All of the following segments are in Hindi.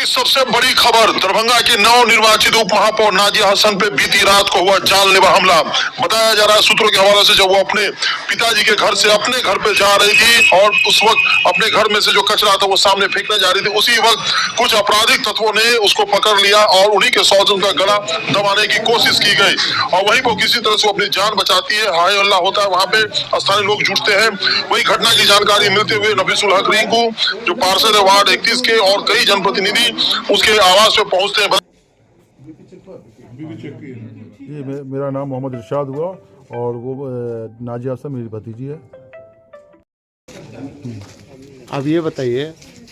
की सबसे बड़ी खबर, दरभंगा के नव निर्वाचित उप महापौर नाजिया हसन पे बीती रात को हुआ जानलेवा हमला। बताया जा रहा है सूत्रों के हवाले से, जब वो अपने पिताजी के घर से अपने घर पे जा रही थी और उस वक्त अपने घर में से जो कचरा था वो सामने फेंकने जा रही थी, उसी वक्त कुछ आपराधिक तत्वों ने उसको पकड़ लिया और उन्हीं के सौजन का गला दबाने की कोशिश की गई और वहीं पर किसी तरह से अपनी जान बचाती है। हाय अल्लाह होता है, वहां पे स्थानीय लोग जुटते हैं। वही घटना की जानकारी मिलते हुए नफीसुल हक रिंकू जो पार्षद है वार्ड 31 के और कई जनप्रतिनिधि उसके आवास पे पहुंचते हैं। जी मेरा नाम मोहम्मद इरशाद हुआ और वो नाजिया हसन मेरी भतीजी है। अब ये बताइए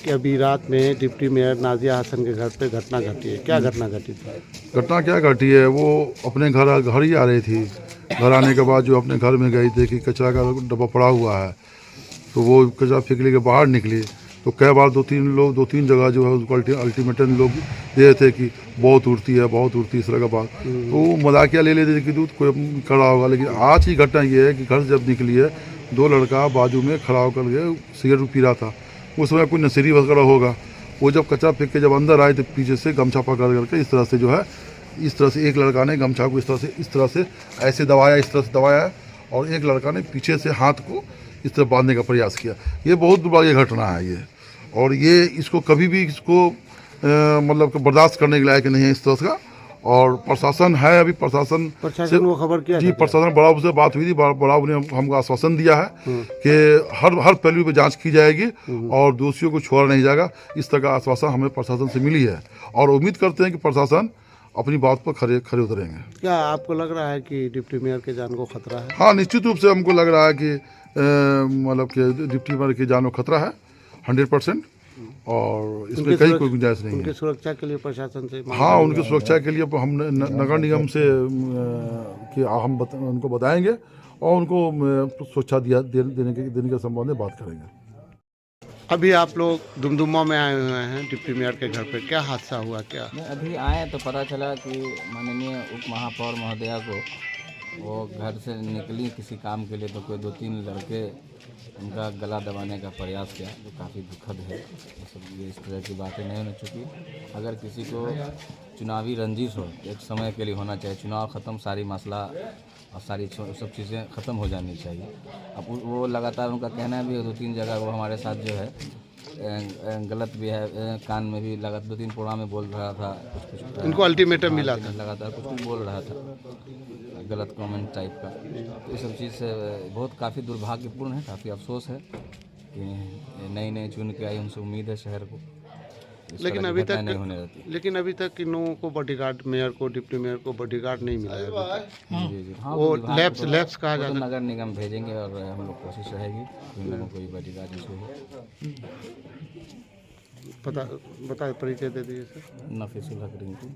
कि अभी रात में डिप्टी मेयर नाजिया हसन के घर पे घटना घटी है, क्या घटना घटी थी? घटना क्या घटी है, वो अपने घर ही आ रही थी। घर आने के बाद जो अपने घर में गई देखी कचरा का डब्बा पड़ा हुआ है, तो वो कचरा फेंकने के बाहर निकली तो कई बार दो तीन जगह जो है उसको अल्टीमेटम लोग दे रहे थे कि बहुत उड़ती है इस तरह का बात, तो वो मजाकिया ले लेते थे कि दूध कोई खड़ा होगा। लेकिन आज की घटना ये है कि घर से जब निकली है, दो लड़का बाजू में खड़ा होकर के सिगरेट पी रहा था। उस समय कोई नशेड़ी वगैरह होगा, वो जब कचरा फेंक के जब अंदर आए तो पीछे से गमछा पकड़ करके इस तरह से जो है, इस तरह से एक लड़का ने गमछा को इस तरह से ऐसे दबाया, इस तरह से दबाया और एक लड़का ने पीछे से हाथ को इस तरह बांधने का प्रयास किया। ये बहुत दुर्भाग्य घटना है ये, और ये इसको कभी भी इसको मतलब बर्दाश्त करने के लायक नहीं है इस तरह का। और प्रशासन है, अभी प्रशासन से वो खबर किया जी, प्रशासन बड़ा से बात हुई थी, बड़ा ने हमको आश्वासन दिया है कि हर पहलू पे जांच की जाएगी और दोषियों को छोड़ा नहीं जाएगा। इस तरह का आश्वासन हमें प्रशासन से मिली है और उम्मीद करते हैं कि प्रशासन अपनी बात पर खरे उतरेंगे। क्या आपको लग रहा है कि डिप्टी मेयर के जान को खतरा है? हाँ, निश्चित रूप से हमको लग रहा है कि मतलब कि डिप्टी मेयर की जान को खतरा है 100%, और इसमें कहीं कोई गुंजाइश नहीं है। उनकी सुरक्षा के लिए प्रशासन से हाँ, उनकी सुरक्षा के लिए हम नगर निगम से कि हम उनको बताएंगे और उनको सुरक्षा देने के संबंध में बात करेंगे। अभी आप लोग दुमदुमा में आए हुए हैं डिप्टी मेयर के घर पे, क्या हादसा हुआ? क्या अभी आए तो पता चला कि माननीय उप महापौर महोदया को वो घर से निकली किसी काम के लिए, तो कोई 2-3 लड़के उनका गला दबाने का प्रयास किया, जो काफ़ी दुखद है। ये इस तरह की बातें नहीं होनी चाहिए। अगर किसी को चुनावी रंजिश हो, एक समय के लिए होना चाहिए। चुनाव ख़त्म, सारी मसला और सारी सब चीज़ें ख़त्म हो जानी चाहिए। अब वो लगातार उनका कहना भी है 2-3 जगह वो हमारे साथ जो है गलत भी है, कान में भी लगा 2-3 प्रोग्राम में बोल रहा था, कुछ इनको अल्टीमेटम मिला था, लगातार कुछ बोल रहा था, गलत कमेंट टाइप का। तो ये सब चीज़ से बहुत काफ़ी दुर्भाग्यपूर्ण है, काफ़ी अफसोस है कि नई चुन के आई, उनसे उम्मीद है शहर को, लेकिन अभी तक नहीं होने रहती। लेकिन अभी तक इन लोगों को बॉडीगार्ड, मेयर को, डिप्टी मेयर को बॉडीगार्ड नहीं मिला है। जी हाँ, वो लैप्स कहा जाता है। नगर निगम भेजेंगे और हम लोग कोशिश रहेगी कि लोगों को बॉडीगार्ड इशू हो। बता परिचय दे दीजिए सर। नफीसुल हक रिंकू।